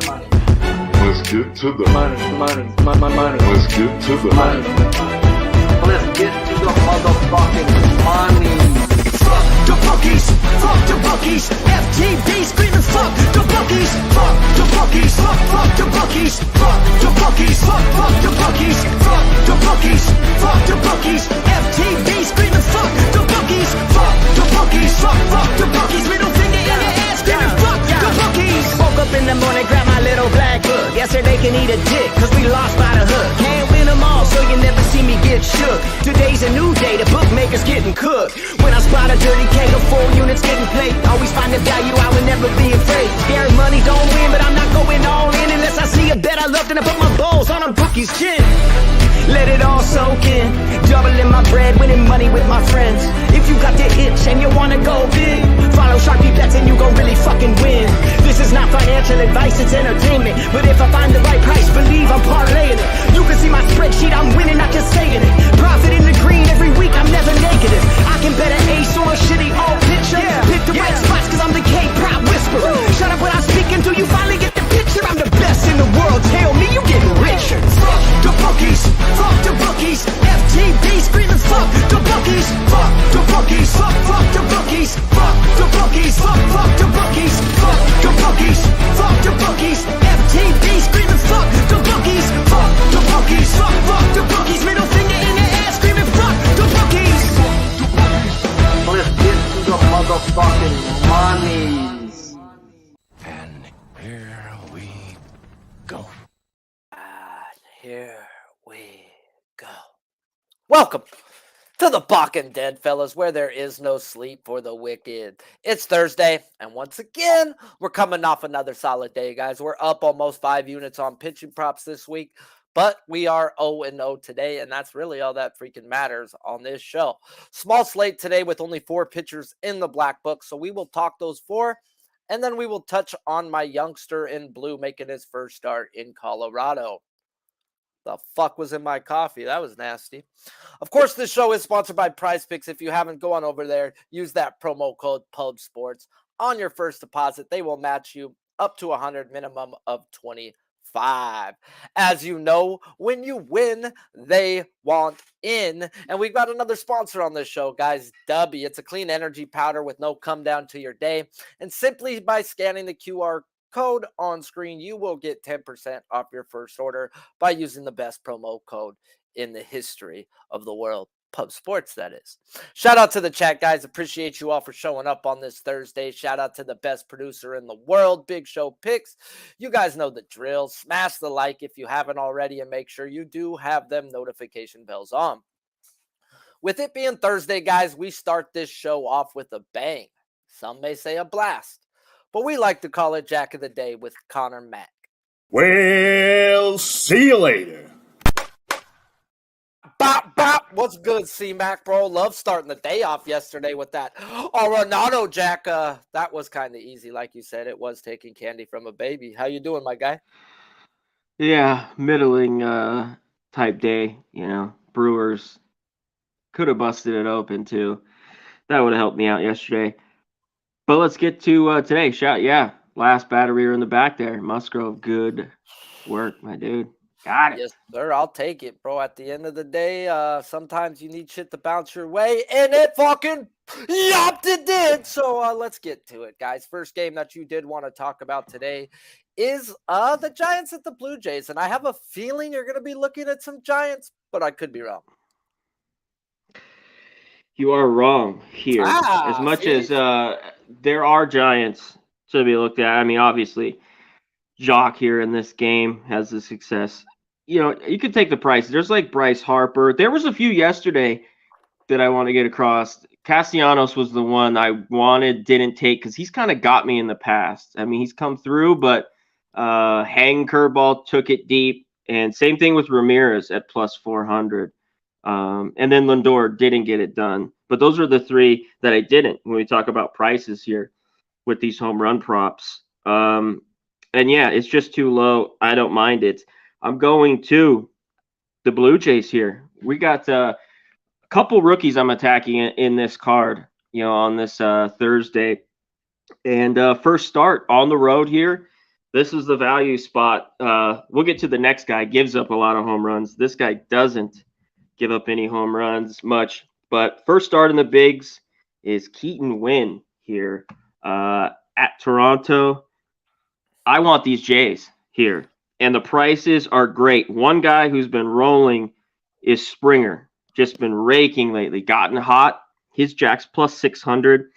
money. Let's get to the Money. Let's get to the Money. Let's get to the motherfucking money. Fuck the bookies, fuck the bookies. FTV screaming fuck the bookies, fuck the bookies, fuck the bookies, fuck the bookies, fuck the bookies, fuck the bookies, fuck the bookies. FTV screaming fuck the bookies, fuck the bookies, fuck the bookies. Middle finger in your ass screaming fuck the bookies. Woke up in the morning, grab my little black book. Yesterday can eat a dick, cause we lost by the hook. Can't win them all, so you never see me get shook. Today's a new day, the bookmaker's getting cooked. When I spot a dirty K, the full units getting played. Always find the value, I would never be afraid. Scary money don't win, but I'm not going all in unless I see a bet I love, then I put my balls on a bookie's chin. Let it all soak in, doubling my bread, winning money with my friends. If you got the itch and you wanna go big, follow Sharpie bets and you gon' really fucking win. This is not financial advice, it's entertainment. But if I find the right price, believe I'm parlaying it. You can see my spreadsheet, I'm winning, not just saying it. Profit in the green every week, I'm never negative. I can bet an ace or a shitty old picture. Pick the right spots cause I'm the K-pop whisperer. Shut up when I speak until you finally get the picture. I'm the best in the world, tell me you getting richer. Fuck the bookies, fuck the bookies. FTV screaming fuck the bookies, fuck the bookies, fuck the bookies, fuck the bookies, fuck the bookies, fuck the bookies, fuck the bookies. FTV screaming fuck the bookies, fuck the bookies, fuck the bookies. Middle finger in the ass screaming fuck the bookies. Let's get to the motherfucking monies. And here we go. Here we go. Welcome to the Balking Dead, fellas, where there is no sleep for the wicked. It's Thursday, and once again, we're coming off another solid day, guys. We're up almost 5 units on pitching props this week, but we are 0-0 today, and that's really all that freaking matters on this show. Small slate today with only 4 pitchers in the black book, so we will talk those 4, and then we will touch on my youngster in blue making his first start in Colorado. The fuck was in my coffee? That was nasty. Of course, this show is sponsored by PrizePicks. If you haven't, go on over there. Use that promo code PUBSPORTS on your first deposit. They will match you up to 100, minimum of 25. As you know, when you win, they want in. And we've got another sponsor on this show, guys. W. It's a clean energy powder with no come down to your day. And simply by scanning the QR code on screen, you will get 10% off your first order by using the best promo code in the history of the world. Pub Sports, that is. Shout out to the chat, guys. Appreciate you all for showing up on this Thursday. Shout out to the best producer in the world, Big Show Picks. You guys know the drill. Smash the like if you haven't already, and make sure you do have them notification bells on. With it being Thursday, guys, we start this show off with a bang. Some may say a blast, but we like to call it Jack of the Day with Connor Mack. Well, see you later. Bop, bop. What's good, C-Mac, bro? Love starting the day off yesterday with that. Arenado, Jack. That was kind of easy. Like you said, it was taking candy from a baby. How you doing, my guy? Yeah, middling type day, Brewers could have busted it open too. That would have helped me out yesterday. But let's get to today. Last battery in the back there. Musgrove, good work, my dude. Got it. Yes, sir. I'll take it, bro. At the end of the day, sometimes you need shit to bounce your way, and it fucking yopped it did. So let's get to it, guys. First game that you did want to talk about today is the Giants at the Blue Jays, and I have a feeling you're going to be looking at some Giants, but I could be wrong. You are wrong here. As much as there are Giants to be looked at, I mean, obviously, Jock here in this game has the success. You could take the price. There's like Bryce Harper. There was a few yesterday that I want to get across. Castellanos was the one I didn't take because he's kind of got me in the past. I mean, he's come through, but hang curveball, took it deep. And same thing with Ramirez at plus 400. And then Lindor didn't get it done. But those are the 3 that I didn't when we talk about prices here with these home run props. And yeah, it's just too low. I don't mind it. I'm going to the Blue Jays here. We got a couple rookies I'm attacking in this card, on this Thursday. And first start on the road here This is the value spot. We'll get to the next guy. Gives up a lot of home runs. This guy doesn't give up any home runs much. But first start in the bigs is Keaton Wynn here at Toronto. I want these Jays here, and the prices are great. One guy who's been rolling is Springer. Just been raking lately, gotten hot. His jack's plus 600.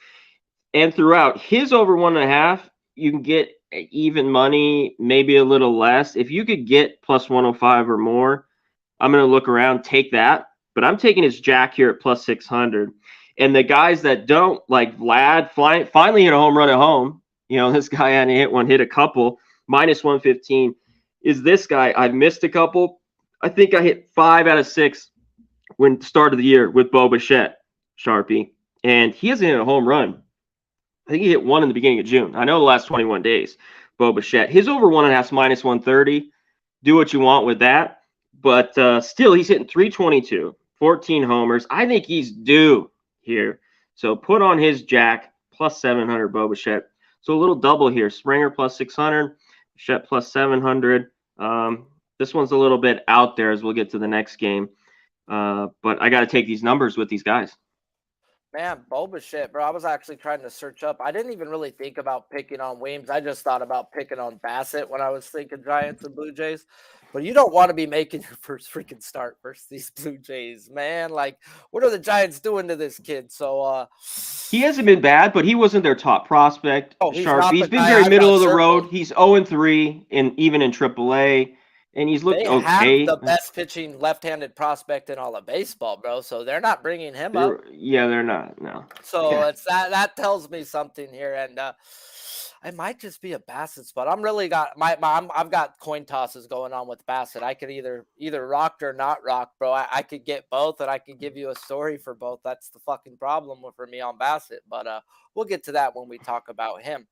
And throughout his over 1.5, you can get even money, maybe a little less. If you could get plus 105 or more, I'm going to look around, take that. But I'm taking his jack here at plus 600. And the guys that don't, like Vlad, finally hit a home run at home. You know, this guy hadn't hit one, hit a couple. Minus 115 is this guy. I've missed a couple. I think I hit 5 out of 6 when start of the year with Bo Bichette, Sharpie. And he hasn't hit a home run. I think he hit one in the beginning of June. I know the last 21 days, Bo Bichette. His over 1.5 is minus 130. Do what you want with that. But still, he's hitting 322, 14 homers. I think he's due here. So put on his jack, plus 700, Bo Bichette. So a little double here. Springer plus 600, Bichette plus 700. This one's a little bit out there as we'll get to the next game. But I got to take these numbers with these guys. Man, Bo Bichette, bro. I was actually trying to search up. I didn't even really think about picking on Weems. I just thought about picking on Bassett when I was thinking Giants and Blue Jays. But you don't want to be making your first freaking start versus these Blue Jays, man. Like, what are the Giants doing to this kid? So he hasn't been bad, but he wasn't their top prospect. Oh, He's been very middle of the road. He's 0-3 even in AAA. And he's looked okay. Have the best pitching left-handed prospect in all of baseball, bro. So they're not bringing him up. Yeah, they're not. No. So it's that tells me something here, and it might just be a Bassett spot. I've got coin tosses going on with Bassett. I could either rocked or not rocked, bro. I could get both, and I could give you a story for both. That's the fucking problem for me on Bassett. But we'll get to that when we talk about him.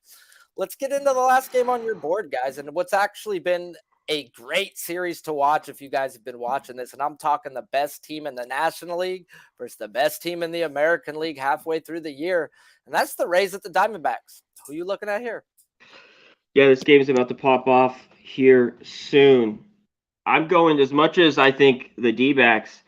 Let's get into the last game on your board, guys, and what's actually been a great series to watch if you guys have been watching this. And I'm talking the best team in the National League versus the best team in the American League halfway through the year. And that's the Rays at the Diamondbacks. Who are you looking at here? Yeah, this game is about to pop off here soon. I'm going as much as I think the D-backs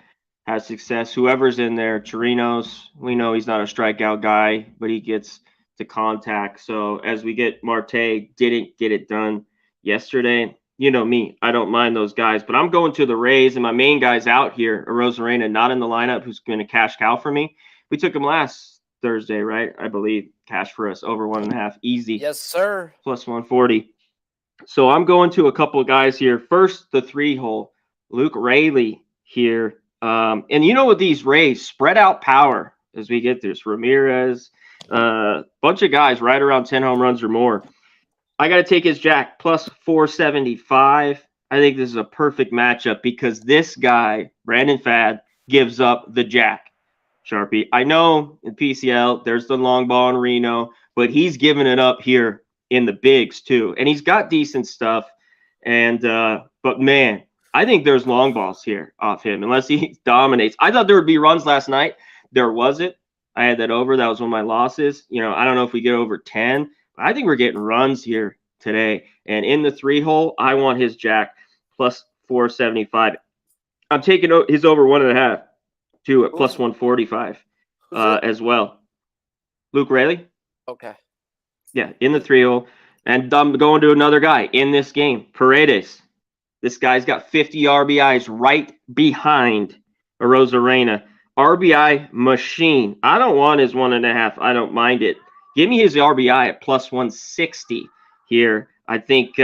has success. Whoever's in there, Chirinos, we know he's not a strikeout guy, but he gets to contact. So as we get Marte, didn't get it done yesterday. You know me, I don't mind those guys, but I'm going to the Rays, and my main guy's out here, Arozarena, not in the lineup, who's going to cash cow for me. We took him last Thursday, right? I believe cash for us over 1.5, easy. Yes, sir. Plus 140. So I'm going to a couple of guys here. First, the 3-hole, Luke Raley here. And you know, with these Rays, spread out power as we get this. Ramirez, bunch of guys right around 10 home runs or more. I got to take his jack plus 475. I think this is a perfect matchup because this guy, Brandon Fad, gives up the jack, Sharpie. I know in PCL, there's the long ball in Reno, but he's giving it up here in the bigs too. And he's got decent stuff. And but man, I think there's long balls here off him unless he dominates. I thought there would be runs last night. There wasn't. I had that over. That was one of my losses. You know, I don't know if we get over 10. I think we're getting runs here today. And in the 3-hole, I want his jack plus 475. I'm taking his over 1.5 to at plus 145 as well. Luke Raley? Okay. Yeah, in the 3-hole. And I'm going to another guy in this game, Paredes. This guy's got 50 RBIs right behind Arozarena. RBI machine. I don't want his 1.5. I don't mind it. Give me his RBI at plus 160 here. I think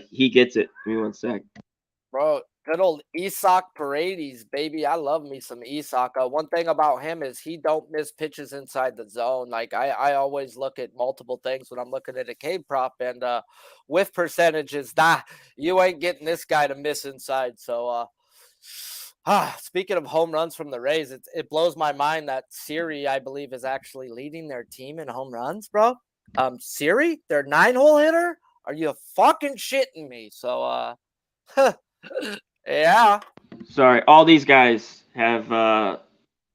he gets it. Give me one sec. Bro, good old Isaac Paredes, baby. I love me some Isaac. One thing about him is he don't miss pitches inside the zone. Like, I always look at multiple things when I'm looking at a K prop. And with percentages, you ain't getting this guy to miss inside. So, speaking of home runs from the Rays, it blows my mind that Siri, I believe, is actually leading their team in home runs, bro. Siri, their 9-hole hitter? Are you fucking shitting me? So, yeah. Sorry, all these guys have,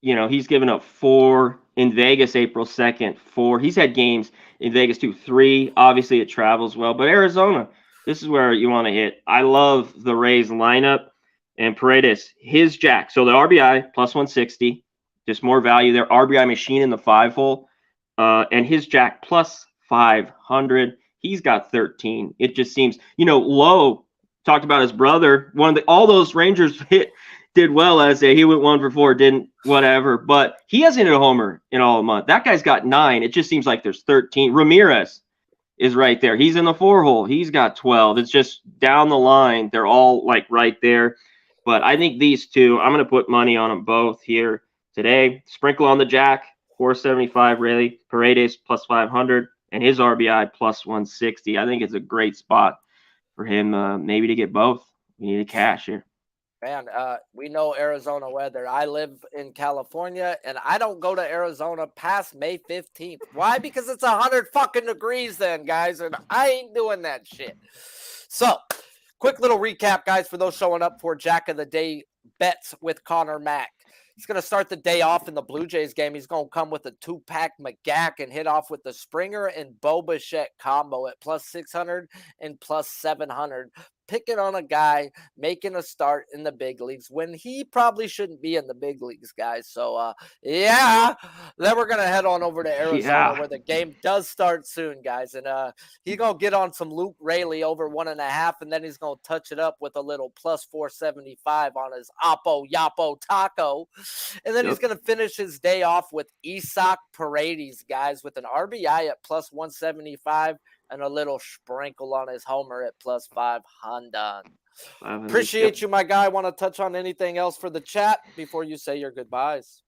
he's given up 4 in Vegas April 2nd, 4. He's had games in Vegas too, 3. Obviously, it travels well, but Arizona, this is where you want to hit. I love the Rays lineup and Paredes, his jack. So the RBI plus 160, just more value there. RBI machine in the 5-hole, and his jack plus 500. He's got 13. It just seems, Lowe talked about his brother. All those Rangers did well as he went 1 for 4, didn't whatever, but he hasn't hit a homer in all a month. That guy's got 9. It just seems like there's 13. Ramirez is right there. He's in the 4-hole. He's got 12. It's just down the line. They're all like right there. But I think these two, I'm going to put money on them both here today. Sprinkle on the jack, 475 really. Paredes plus 500 and his RBI plus 160. I think it's a great spot for him maybe to get both. We need a cash here. Man, we know Arizona weather. I live in California, and I don't go to Arizona past May 15th. Why? Because it's 100 fucking degrees then, guys, and I ain't doing that shit. So, quick little recap, guys, for those showing up for Jack of the Day bets with Connor Mack. He's going to start the day off in the Blue Jays game. He's going to come with a 2-pack McGack and hit off with the Springer and Bo Bichette combo at plus 600 and plus 700. Picking on a guy making a start in the big leagues when he probably shouldn't be in the big leagues, guys. So, then we're going to head on over to Arizona where the game does start soon, guys. And he's going to get on some Luke Raley over 1.5, and then he's going to touch it up with a little plus 475 on his Oppo Yapo Taco. And then he's going to finish his day off with Isaac Paredes, guys, with an RBI at plus 175. And a little sprinkle on his homer at plus 500. Appreciate you, my guy. Want to touch on anything else for the chat before you say your goodbyes?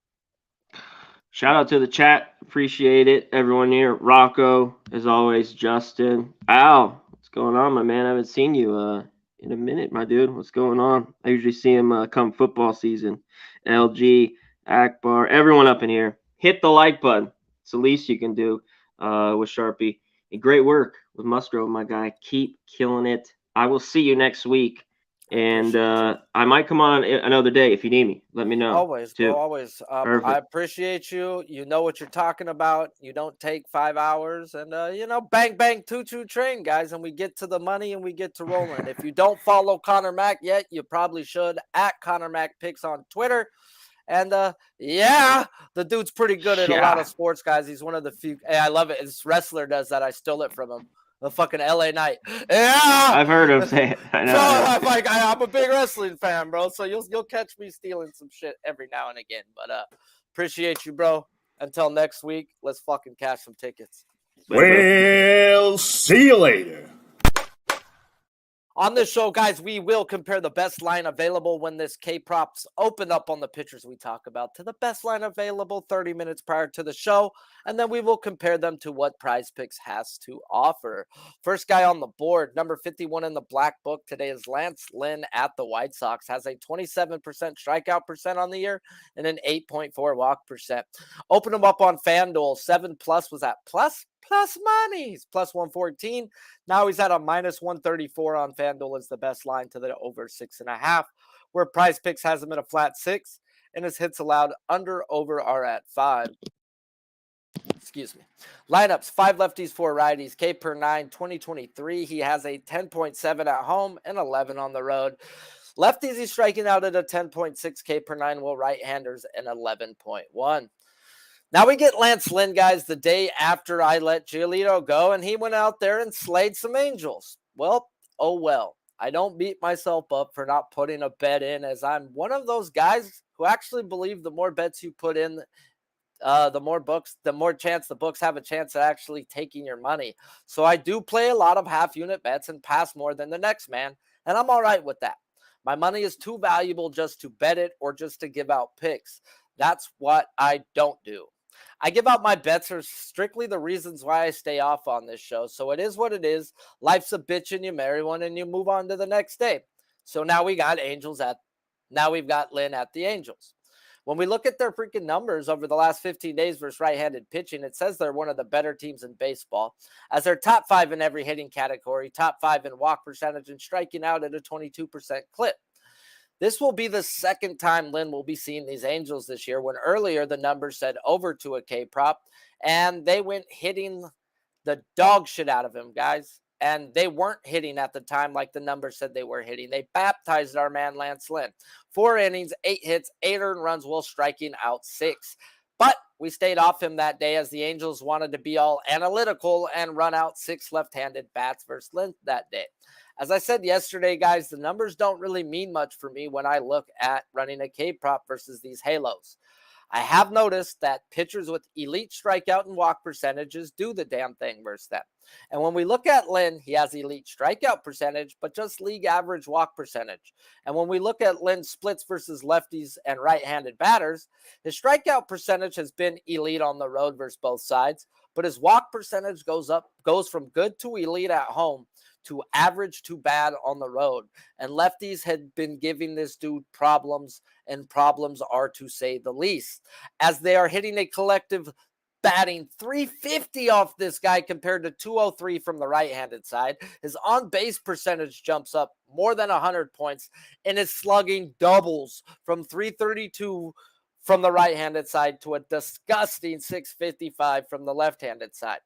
Shout out to the chat. Appreciate it. Everyone here. Rocco, as always. Justin. Al, what's going on, my man? I haven't seen you in a minute, my dude. What's going on? I usually see him come football season. LG, Akbar, everyone up in here. Hit the like button. It's the least you can do with Sharpie. Great work with Musgrove, my guy. Keep killing it. I will see you next week. And I might come on another day if you need me. Let me know. Always, bro, always. I appreciate you. You know what you're talking about. You don't take 5 hours. And, bang, bang, choo-choo train, guys. And we get to the money and we get to rolling. If you don't follow Connor Mack yet, you probably should. At Connor Mack Picks on Twitter. And, the dude's pretty good at a lot of sports, guys. He's one of the few. Hey, I love it. His wrestler does that. I stole it from him. The fucking LA Knight. Yeah. I've heard him say it. I know. So, I'm a big wrestling fan, bro. So you'll catch me stealing some shit every now and again. But appreciate you, bro. Until next week, let's fucking cash some tickets. We'll see you later. On this show, guys, we will compare the best line available when this K-props open up on the pitchers we talk about to the best line available 30 minutes prior to the show, and then we will compare them to what PrizePicks has to offer. First guy on the board, number 51 in the black book today is Lance Lynn at the White Sox. Has a 27% strikeout percent on the year and an 8.4 walk percent. Open him up on FanDuel. 7+ was at plus money. He's plus 114. Now he's at a minus 134 on FanDuel is the best line to the over 6.5, where PrizePicks has him at a flat 6, and his hits allowed under over are at 5. Excuse me. Lineups, 5 lefties, 4 righties. K per 9, 2023. He has a 10.7 at home and 11 on the road. Lefties, he's striking out at a 10.6 K per 9, while right-handers an 11.1. Now we get Lance Lynn, guys, the day after I let Giolito go, and he went out there and slayed some Angels. Well, oh well. I don't beat myself up for not putting a bet in, as I'm one of those guys who actually believe the more bets you put in, the more chance the books have a chance at actually taking your money. So I do play a lot of half-unit bets and pass more than the next man, and I'm all right with that. My money is too valuable just to bet it or just to give out picks. That's what I don't do. I give out my bets are strictly the reasons why I stay off on this show. So it is what it is. Life's a bitch and you marry one and you move on to the next day. So now we've got Lynn at the Angels. When we look at their freaking numbers over the last 15 days versus right-handed pitching, it says they're one of the better teams in baseball, as they're top 5 in every hitting category, top 5 in walk percentage, and striking out at a 22% clip. This will be the second time Lynn will be seeing these Angels this year, when earlier the numbers said over to a K prop, and they went hitting the dog shit out of him, guys. and they weren't hitting at the time like the numbers said they were hitting. They baptized our man Lance Lynn. 4 innings, 8 hits, 8 earned runs while striking out 6. But we stayed off him that day as the Angels wanted to be all analytical and run out 6 left-handed bats versus Lynn that day. As I said yesterday, guys, the numbers don't really mean much for me when I look at running a K prop versus these halos. I have noticed that pitchers with elite strikeout and walk percentages do the damn thing versus them. And when we look at Lynn, he has elite strikeout percentage, but just league average walk percentage. And when we look at Lynn's splits versus lefties and right-handed batters, his strikeout percentage has been elite on the road versus both sides, but his walk percentage goes from good to elite at home to average to bad on the road. And lefties had been giving this dude problems, and problems are to say the least, as they are hitting a collective batting 350 off this guy compared to 203 from the right-handed side. His on-base percentage jumps up more than 100 points, and his slugging doubles from 332 from the right-handed side to a disgusting 655 from the left-handed side.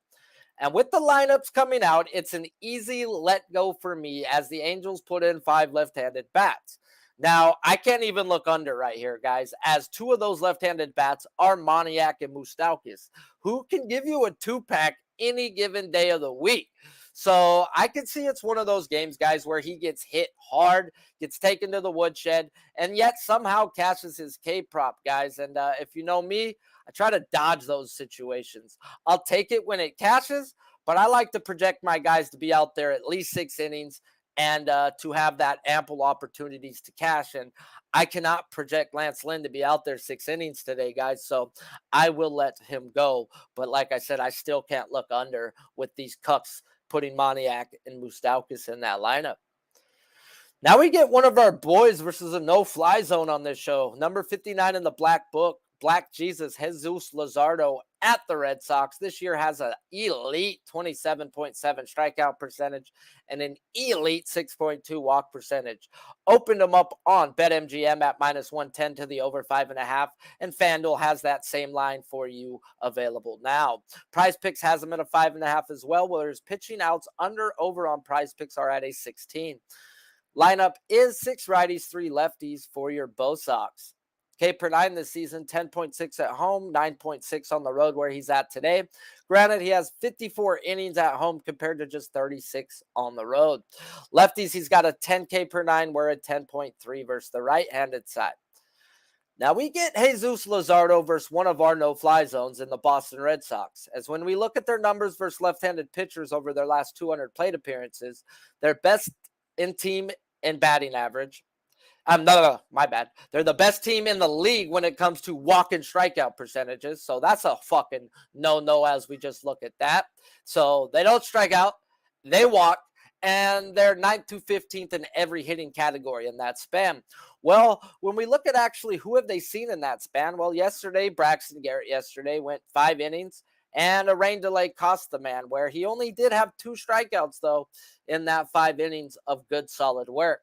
And with the lineups coming out, it's an easy let go for me as the Angels put in 5 left-handed bats. Now, I can't even look under right here, guys, as 2 of those left-handed bats are Moniak and Moustakas, who can give you a 2-pack any given day of the week. So I can see it's one of those games, guys, where he gets hit hard, gets taken to the woodshed, and yet somehow cashes his K prop, guys. And if you know me, I try to dodge those situations. I'll take it when it cashes, but I like to project my guys to be out there at least 6 innings and to have that ample opportunities to cash. And I cannot project Lance Lynn to be out there 6 innings today, guys. So I will let him go. But like I said, I still can't look under with these cucks putting Moniak and Moustakas in that lineup. Now we get one of our boys versus a no-fly zone on this show. Number 59 in the Black Book, Black Jesus, Jesus Luzardo at the Red Sox. This year has an elite 27.7 strikeout percentage and an elite 6.2 walk percentage. Opened them up on BetMGM at -110 to the over 5.5, and FanDuel has that same line for you available now. PrizePicks has them at a 5.5 as well, where his pitching outs over on PrizePicks are at a 16. Lineup is 6 righties, 3 lefties for your Bo Sox. K per 9 this season, 10.6 at home, 9.6 on the road where he's at today. Granted, he has 54 innings at home compared to just 36 on the road. Lefties, he's got a 10 K per 9. We're at 10.3 versus the right-handed side. Now we get Jesus Luzardo versus one of our no-fly zones in the Boston Red Sox. As when we look at their numbers versus left-handed pitchers over their last 200 plate appearances, they're best in team in batting average. No, my bad. They're the best team in the league when it comes to walk and strikeout percentages. So that's a fucking no as we just look at that. So they don't strike out, they walk, and they're 9th to 15th in every hitting category in that span. Well, when we look at actually who have they seen in that span, well, yesterday, Braxton Garrett went 5 innings, and a rain delay cost the man, where he only did have 2 strikeouts, though, in that 5 innings of good, solid work.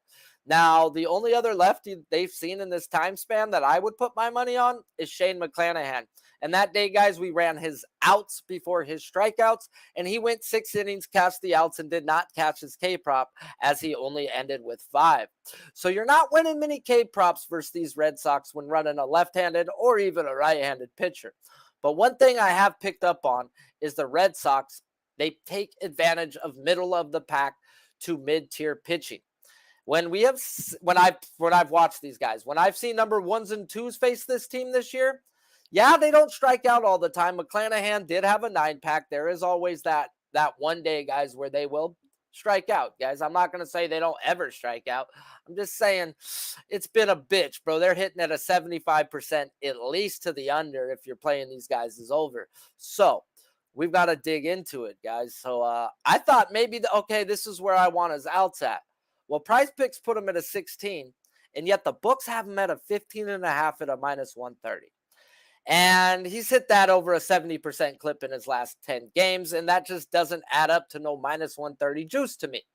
Now, the only other lefty they've seen in this time span that I would put my money on is Shane McClanahan. And that day, guys, we ran his outs before his strikeouts, and he went 6 innings, cashed the outs, and did not catch his K-prop, as he only ended with 5. So you're not winning many K-props versus these Red Sox when running a left-handed or even a right-handed pitcher. But one thing I have picked up on is the Red Sox, they take advantage of middle of the pack to mid-tier pitching. When I've watched these guys, when I've seen number 1s and 2s face this team this year, yeah, they don't strike out all the time. McClanahan did have a 9-pack. There is always that one day, guys, where they will strike out, guys. I'm not going to say they don't ever strike out. I'm just saying it's been a bitch, bro. They're hitting at a 75% at least to the under if you're playing these guys is over. So we've got to dig into it, guys. So I thought maybe, this is where I want his outs at. Well, PrizePicks put him at a 16, and yet the books have him at a 15.5 at a -130. And he's hit that over a 70% clip in his last 10 games, and that just doesn't add up to no -130 juice to me.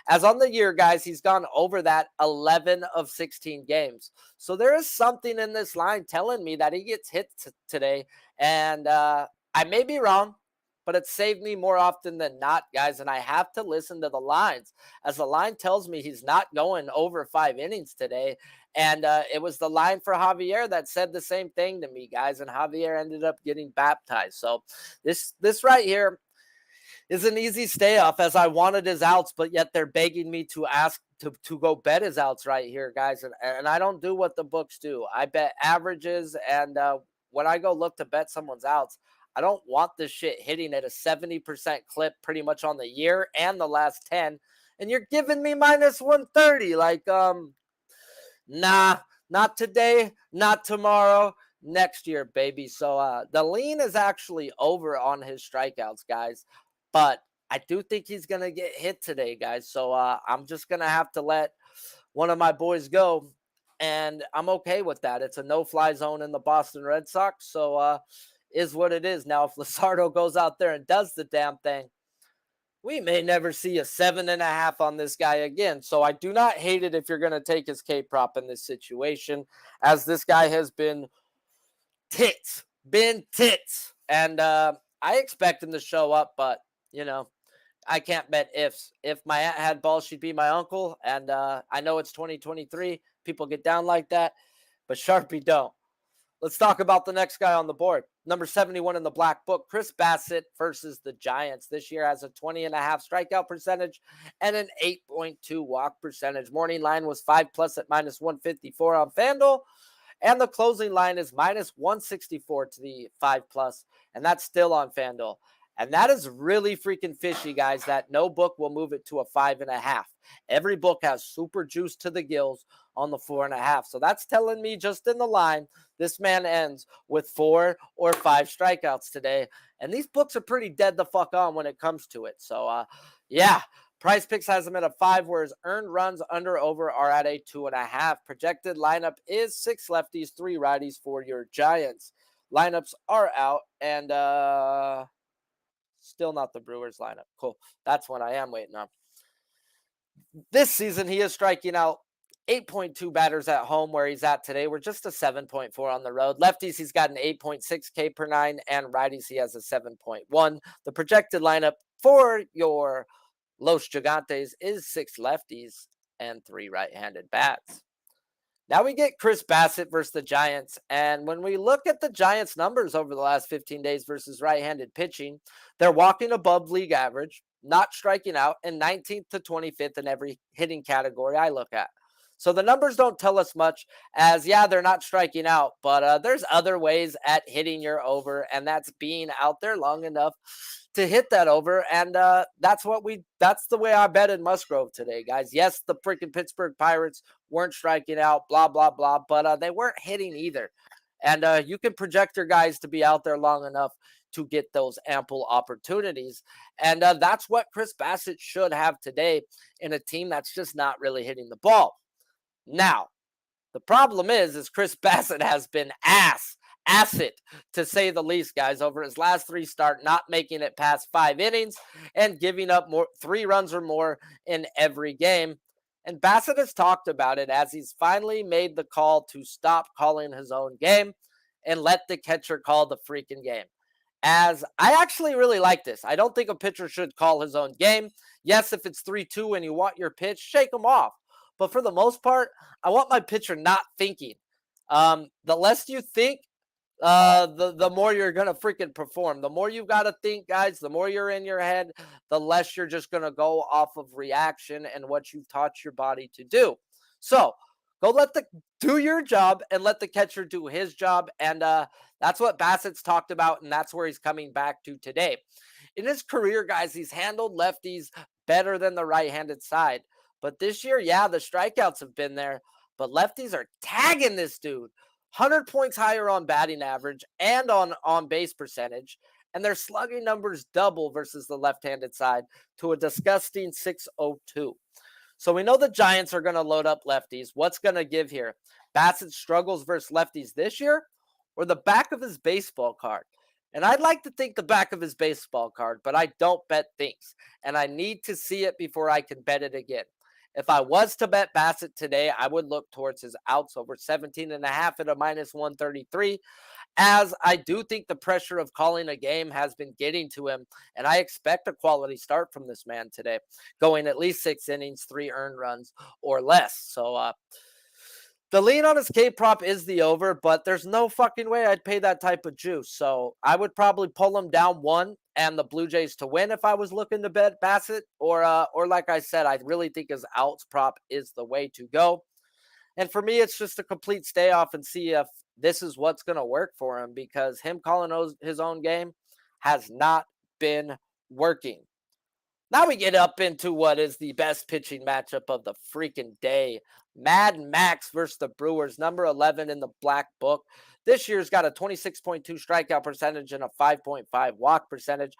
As on the year, guys, he's gone over that 11 of 16 games. So there is something in this line telling me that he gets hit today, and I may be wrong. but it saved me more often than not, guys. And I have to listen to the lines, as the line tells me he's not going over 5 innings today. And it was the line for Javier that said the same thing to me, guys. And Javier ended up getting baptized. So this right here is an easy stay off, as I wanted his outs, but yet they're begging me to ask to go bet his outs right here, guys. And I don't do what the books do. I bet averages, and when I go look to bet someone's outs, I don't want this shit hitting at a 70% clip pretty much on the year and the last 10. And you're giving me minus 130. Like, nah, not today, not tomorrow, next year, baby. So the lean is actually over on his strikeouts, guys. But I do think he's going to get hit today, guys. So I'm just going to have to let one of my boys go. And I'm okay with that. It's a no-fly zone in the Boston Red Sox. So is what it is. Now, if Luzardo goes out there and does the damn thing, we may never see a 7.5 on this guy again. So I do not hate it if you're going to take his K prop in this situation, as this guy has been tits. And I expect him to show up, but, you know, I can't bet ifs. If my aunt had balls, she'd be my uncle. And I know it's 2023. People get down like that, but Sharpie don't. Let's talk about the next guy on the board. Number 71 in the black book, Chris Bassett versus the Giants. This year has a 20.5 strikeout percentage and an 8.2 walk percentage. Morning line was 5+ at minus 154 on FanDuel. And the closing line is minus 164 to the 5+. And that's still on FanDuel. And that is really freaking fishy, guys, that no book will move it to a 5.5. Every book has super juice to the gills on the 4.5. So that's telling me just in the line, this man ends with 4 or 5 strikeouts today. And these books are pretty dead the fuck on when it comes to it. So, yeah, PrizePicks has him at a 5, whereas earned runs under over are at a 2.5. Projected lineup is 6 lefties, 3 righties for your Giants. Lineups are out, and still not the Brewers lineup. Cool. That's what I am waiting on. This season, he is striking out 8.2 batters at home, where he's at today. We're just a 7.4 on the road. Lefties, he's got an 8.6 K per 9, and righties, he has a 7.1. The projected lineup for your Los Gigantes is 6 lefties and 3 right-handed bats. Now we get Chris Bassett versus the Giants. And when we look at the Giants' numbers over the last 15 days versus right-handed pitching, they're walking above league average, not striking out, and 19th to 25th in every hitting category I look at. So the numbers don't tell us much, as, yeah, they're not striking out, but there's other ways at hitting your over, and that's being out there long enough to hit that over. And that's the way I bet in Musgrove today, guys. Yes, the freaking Pittsburgh Pirates weren't striking out, blah, blah, blah, but they weren't hitting either. And you can project your guys to be out there long enough to get those ample opportunities. And that's what Chris Bassett should have today in a team that's just not really hitting the ball. Now, the problem is Chris Bassett has been acid, to say the least, guys, over his last 3 starts, not making it past 5 innings and giving up 3 runs or more in every game. And Bassett has talked about it, as he's finally made the call to stop calling his own game and let the catcher call the freaking game. As I actually really like this. I don't think a pitcher should call his own game. Yes, if it's 3-2 and you want your pitch, shake him off. But for the most part, I want my pitcher not thinking. The less you think, the more you're going to freaking perform. The more you've got to think, guys, the more you're in your head, the less you're just going to go off of reaction and what you've taught your body to do. So go do your job and let the catcher do his job. And that's what Bassett's talked about, and that's where he's coming back to today. In his career, guys, he's handled lefties better than the right-handed side. But this year, yeah, the strikeouts have been there, but lefties are tagging this dude. 100 points higher on batting average and on base percentage, and their slugging numbers double versus the left-handed side to a disgusting 602. So we know the Giants are going to load up lefties. What's going to give here? Bassett struggles versus lefties this year, or the back of his baseball card? And I'd like to think the back of his baseball card, but I don't bet things, and I need to see it before I can bet it again. If I was to bet Bassett today, I would look towards his outs over 17.5 at a minus 133. as I do think the pressure of calling a game has been getting to him, and I expect a quality start from this man today, going at least 6 innings, 3 earned runs or less. So the lean on his K prop is the over, but there's no fucking way I'd pay that type of juice. So I would probably pull him down 1 and the Blue Jays to win if I was looking to bet Bassett, or like I said, I really think his outs prop is the way to go. And for me, it's just a complete stay off and see if this is what's going to work for him, because him calling his own game has not been working. Now we get up into what is the best pitching matchup of the freaking day. Mad Max versus the Brewers, number 11 in the black book. This year's got a 26.2 strikeout percentage and a 5.5 walk percentage.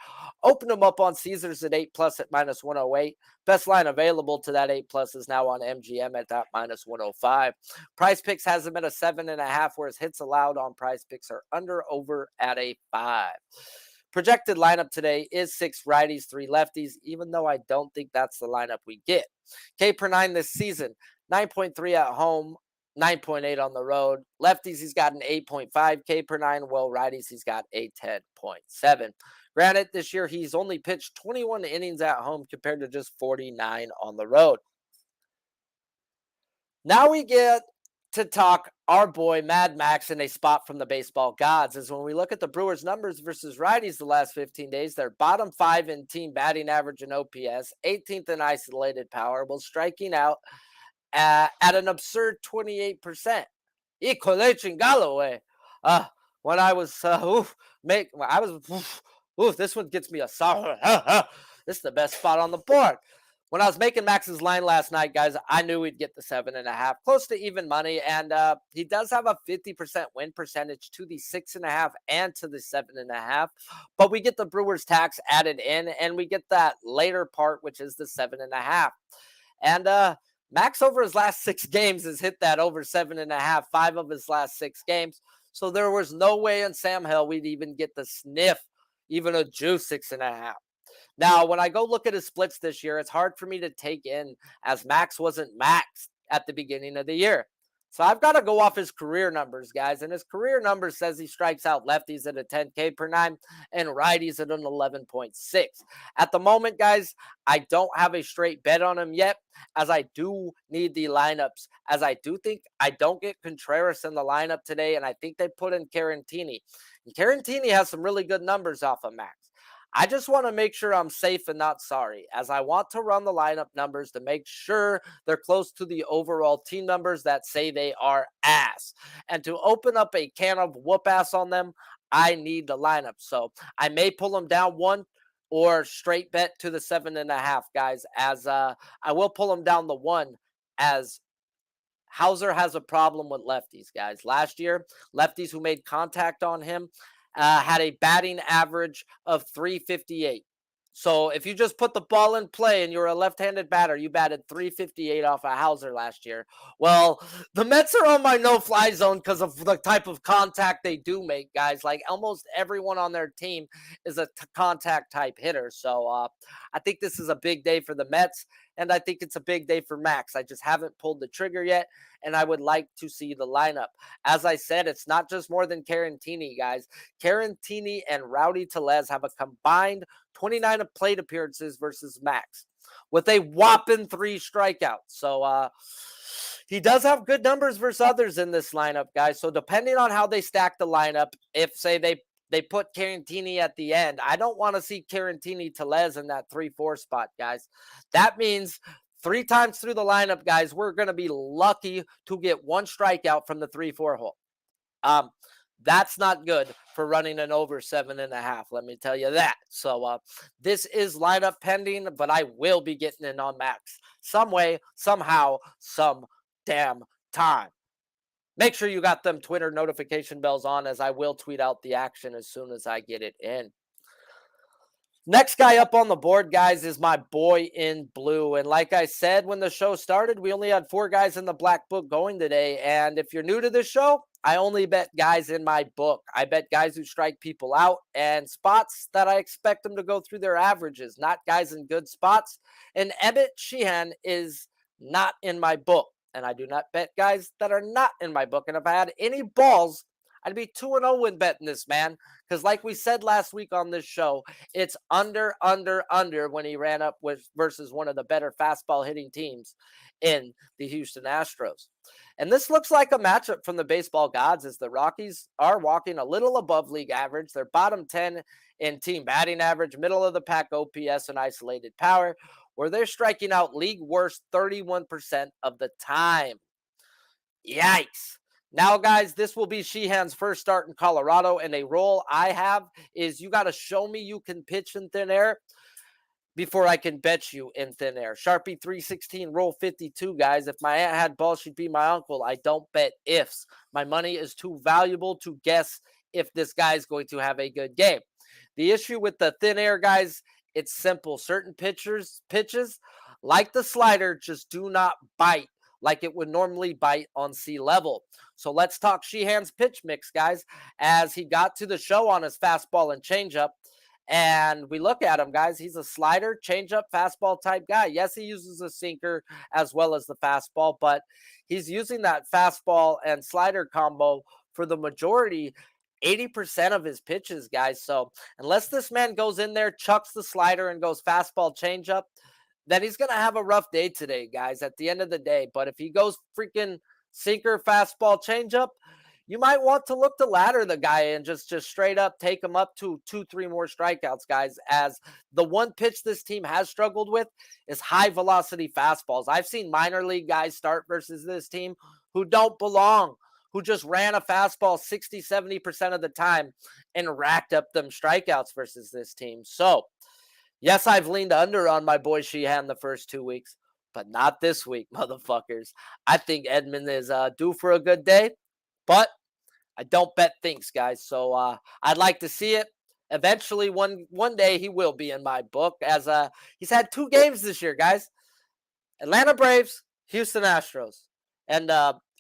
Open them up on Caesars at 8+ at -108. Best line available to that 8+ is now on MGM at that -105. PrizePicks has them at a 7.5, whereas hits allowed on PrizePicks are over at a 5. Projected lineup today is 6 righties, 3 lefties, even though I don't think that's the lineup we get. K per 9 this season, 9.3 at home, 9.8 on the road. Lefties, he's got an 8.5 K per 9, while righties, he's got a 10.7. Granted, this year he's only pitched 21 innings at home compared to just 49 on the road. Now we get to talk our boy Mad Max in a spot from the baseball gods. Is when we look at the Brewers numbers versus righties the last 15 days, they're bottom 5 in team batting average and OPS, 18th in isolated power, while striking out at an absurd 28%. Híjole chingalo, when I was this one gets me a sour. This is the best spot on the board. When I was making Max's line last night, guys, I knew we'd get the 7.5, close to even money. And he does have a 50% win percentage to the 6.5 and to the 7.5. But we get the Brewers tax added in, and we get that later part, which is the 7.5. And Max over his last 6 games has hit that over 7.5, 5 of his last 6 games. So there was no way in Sam Hill we'd even get the sniff, even a juice 6.5. Now, when I go look at his splits this year, it's hard for me to take in, as Max wasn't maxed at the beginning of the year. So I've got to go off his career numbers, guys. And his career numbers says he strikes out lefties at a 10 K per 9 and righties at an 11.6. At the moment, guys, I don't have a straight bet on him yet, as I do need the lineups, as I do think I don't get Contreras in the lineup today, and I think they put in Carantini. And Carantini has some really good numbers off of Max. I just want to make sure I'm safe and not sorry, as I want to run the lineup numbers to make sure they're close to the overall team numbers that say they are ass. And to open up a can of whoop ass on them, I need the lineup. So I may pull them down 1 or straight bet to the 7.5, guys, as I will pull them down the 1, as Hauser has a problem with lefties, guys. Last year, lefties who made contact on him had a batting average of 358. So if you just put the ball in play and you're a left-handed batter, you batted 358 off of Hauser last year. Well, the Mets are on my no-fly zone because of the type of contact they do make, guys. Like, almost everyone on their team is a contact type hitter. So I think this is a big day for the Mets, and I think it's a big day for Max. I just haven't pulled the trigger yet, and I would like to see the lineup. As I said, it's not just more than Carantini, guys. Carantini and Rowdy Tellez have a combined 29 plate appearances versus Max, with a whopping 3 strikeouts. So he does have good numbers versus others in this lineup, guys. So depending on how they stack the lineup, if, say, they put Carantini at the end, I don't want to see Carantini Tellez in that 3-4 spot, guys. That means 3 times through the lineup, guys, we're going to be lucky to get 1 strikeout from the 3-4 hole. That's not good for running an over 7.5. Let me tell you that. So this is lineup pending, but I will be getting in on Max some way, somehow, some damn time. Make sure you got them Twitter notification bells on, as I will tweet out the action as soon as I get it in. Next guy up on the board, guys, is my boy in blue. And like I said, when the show started, we only had 4 guys in the black book going today. And if you're new to this show, I only bet guys in my book. I bet guys who strike people out and spots that I expect them to go through their averages, not guys in good spots. And Emmett Sheehan is not in my book. And I do not bet guys that are not in my book. And if I had any balls, I'd be 2-0 when betting this man. Because like we said last week on this show, it's under when he ran up with versus one of the better fastball hitting teams in the Houston Astros. And this looks like a matchup from the baseball gods as the Rockies are walking a little above league average. They're bottom 10 in team batting average, middle of the pack OPS and isolated power, where they're striking out league worst 31% of the time. Yikes. Now, guys, this will be Sheehan's first start in Colorado, and a role I have is you got to show me you can pitch in thin air before I can bet you in thin air. Sharpie 316, roll 52, guys. If my aunt had balls, she'd be my uncle. I don't bet ifs. My money is too valuable to guess if this guy's going to have a good game. The issue with the thin air, guys, it's simple. Certain pitches, like the slider, just do not bite like it would normally bite on sea level. So let's talk Sheehan's pitch mix, guys, as he got to the show on his fastball and changeup. And we look at him, guys. He's a slider, changeup, fastball type guy. Yes, he uses a sinker as well as the fastball, but he's using that fastball and slider combo for the majority, 80% of his pitches, guys. So unless this man goes in there, chucks the slider, and goes fastball, changeup, then he's going to have a rough day today, guys, at the end of the day. But if he goes freaking sinker, fastball, changeup, you might want to look to ladder the guy and just straight up take him up to 2-3 more strikeouts, guys, as the one pitch this team has struggled with is high velocity fastballs. I've seen minor league guys start versus this team who don't belong, who just ran a fastball 60-70% of the time and racked up them strikeouts versus this team. So, yes, I've leaned under on my boy Sheehan the first 2 weeks, but not this week, motherfuckers. I think Edman is due for a good day, but I don't bet things, guys. So I'd like to see it. Eventually, one day he will be in my book, as he's had 2 games this year, guys. Atlanta Braves, Houston Astros. And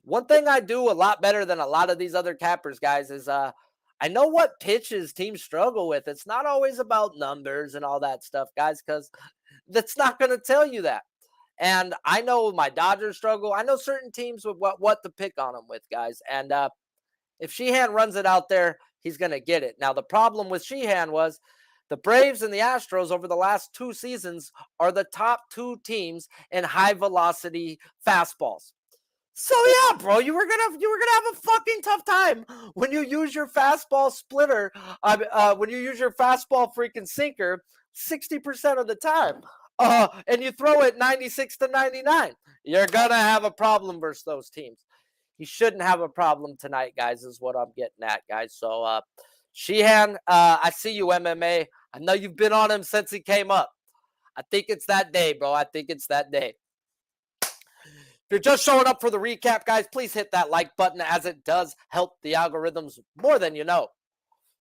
one thing I do a lot better than a lot of these other cappers, guys, is I know what pitches teams struggle with. It's not always about numbers and all that stuff, guys, because that's not going to tell you that. And I know my Dodgers struggle. I know certain teams with what to pick on them with, guys. And if Sheehan runs it out there, he's going to get it. Now, the problem with Sheehan was the Braves and the Astros over the last 2 seasons are the top 2 teams in high velocity fastballs. So yeah, bro, you were gonna have a fucking tough time when you use your fastball splitter, when you use your fastball freaking sinker 60% of the time, and you throw it 96-99. You're gonna have a problem versus those teams. He shouldn't have a problem tonight, guys, is what I'm getting at, guys. So Sheehan, I see you, MMA. I know you've been on him since he came up. I think it's that day, bro. I think it's that day. If you're just showing up for the recap, guys, please hit that like button, as it does help the algorithms more than you know.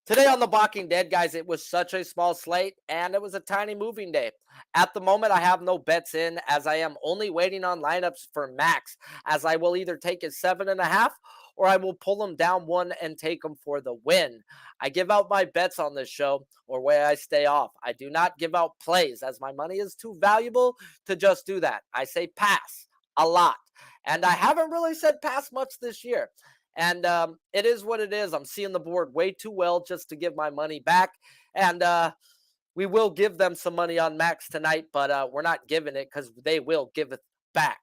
Today on The Balking Dead, guys, it was such a small slate, and it was a tiny moving day. At the moment, I have no bets in, as I am only waiting on lineups for Max, as I will either take his 7.5, or I will pull him down 1 and take him for the win. I give out my bets on this show, or where I stay off. I do not give out plays, as my money is too valuable to just do that. I say pass a lot, and I haven't really said pass much this year. And it is what it is. I'm seeing the board way too well just to give my money back. And we will give them some money on Max tonight, but we're not giving it because they will give it back.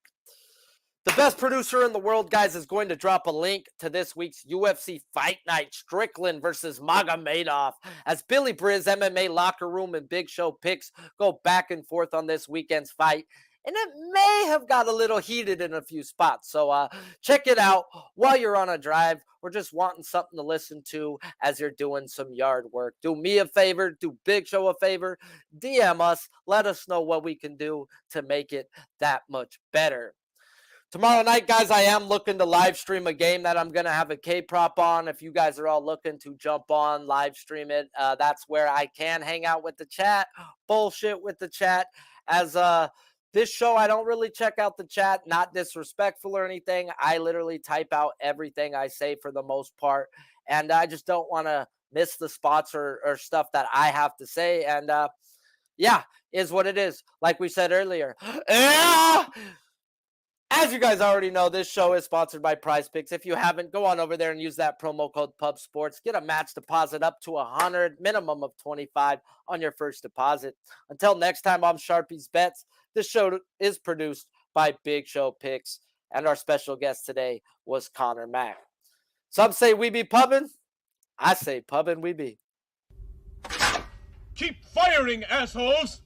The best producer in the world, guys, is going to drop a link to this week's UFC Fight Night, Strickland versus Magomedov, as Billy Briz, MMA Locker Room, and Big Show picks go back and forth on this weekend's fight. And it may have got a little heated in a few spots. So check it out while you're on a drive or just wanting something to listen to as you're doing some yard work. Do me a favor. Do Big Show a favor. DM us. Let us know what we can do to make it that much better. Tomorrow night, guys, I am looking to live stream a game that I'm going to have a K-prop on. If you guys are all looking to jump on, live stream it, that's where I can hang out with the chat, bullshit with the chat. As this show, I don't really check out the chat, not disrespectful or anything. I literally type out everything I say for the most part, and I just don't want to miss the spots or stuff that I have to say. And yeah, is what it is. Like we said earlier. As you guys already know, this show is sponsored by PrizePicks. If you haven't, go on over there and use that promo code PubSports. Get a match deposit up to $100, minimum of $25 on your first deposit. Until next time, I'm Sharpie's Bets. This show is produced by Big Show Picks, and our special guest today was Connor Mack. Some say we be pubbing. I say pubbing we be. Keep firing, assholes!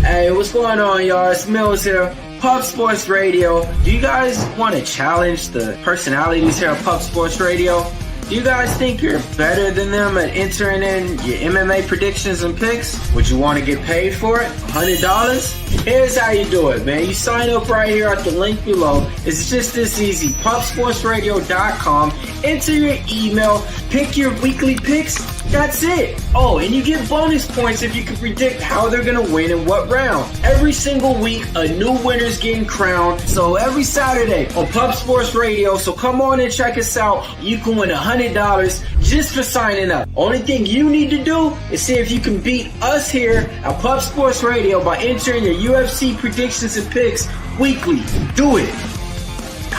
Hey, what's going on, y'all? It's Mills here, Pub Sports Radio. Do you guys want to challenge the personalities here at Pub Sports Radio? Do you guys think you're better than them at entering in your MMA predictions and picks? Would you want to get paid for it? $100? Here's how you do it, man. You sign up right here at the link below. It's just this easy. PubSportsRadio.com. Enter your email. Pick your weekly picks. That's it. Oh, and you get bonus points if you can predict how they're going to win in what round. Every single week, a new winner's getting crowned. So every Saturday on Pub Sports Radio. So come on and check us out. You can win $100 just for signing up. Only thing you need to do is see if you can beat us here at Pub Sports Radio by entering your UFC predictions and picks weekly. Do it.